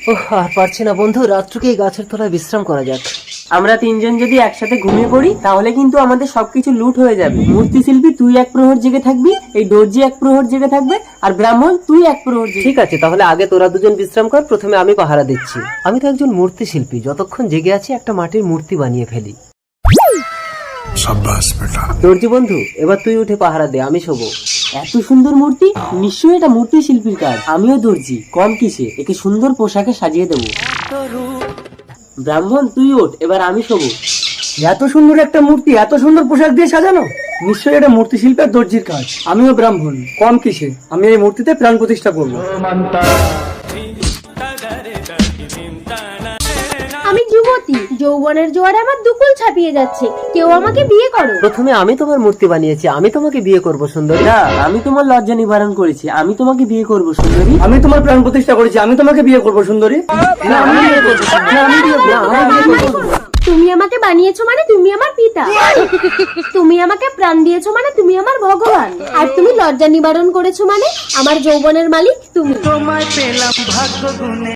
ওহ, আর পারছি না বন্ধু, রাত্রকে এই গাছের তলায় বিশ্রাম করা যাক। আমরা তিনজন যদি একসাথে ঘুমিয়ে পড়ি তাহলে কিন্তু আমাদের সবকিছু লুট হয়ে যাবে। মূর্তি শিল্পী তুই এক প্রহর জেগে থাকবি, এই দর্জি এক প্রহর জেগে থাকবে, আর ব্রাহ্মণ তুই এক প্রহর জেগে। ঠিক আছে, তাহলে আগে তোরা দুজন বিশ্রাম কর, প্রথমে আমি পাহারা দিচ্ছি। আমি তো একজন মূর্তি শিল্পী, যতক্ষণ জেগে আছি একটা মাটির মূর্তি বানিয়ে ফেলি। शाबाश बेटा। দর্জি বন্ধু, এবার তুই উঠে পাহারা দে, আমি শোবো। এত সুন্দর মূর্তি, নিশ্চয়ই এটা মূর্তি শিল্পীর কাজ। আমিও দর্জি, কম কিসে, একে সুন্দর পোশাকে সাজিয়ে দেবো। ব্রাহ্মণ তুই ওঠ, এবার আমি শোবো। এত সুন্দর একটা মূর্তি এত সুন্দর পোশাক দিয়ে সাজানো, নিশ্চয়ই এটা মূর্তি শিল্পের দর্জির কাজ। আমিও ব্রাহ্মণ, কম কিসে, আমি এই মূর্তিতে প্রাণ প্রতিষ্ঠা করবো। আমি যুবতী, যৌবনের জোয়ারে আমার দুকুল ছাপিয়ে যাচ্ছে, কেউ আমাকে বিয়ে করো। প্রথমে আমি তোমার মূর্তি বানিয়েছি, আমি তোমাকে বিয়ে করব সুন্দরী। না, আমি তোমার লজ্জা নিবারণ করেছি, আমি তোমাকে বিয়ে করব সুন্দরী। আমি তোমার প্রাণ প্রতিষ্ঠা করেছি, আমি তোমাকে বিয়ে করবো সুন্দরী। না, আমি বিয়ে করবো, না, আমি বিয়ে করবো, না, আমি বিয়ে করবো। তুমি আমাকে বানিয়েছো মানে তুমি আমার পিতা, তুমি আমাকে প্রাণ দিয়েছো মানে তুমি আমার ভগবান, আর তুমি লজ্জা নিবারণ করেছো মানে আমার যৌবনের মালিক তুমি।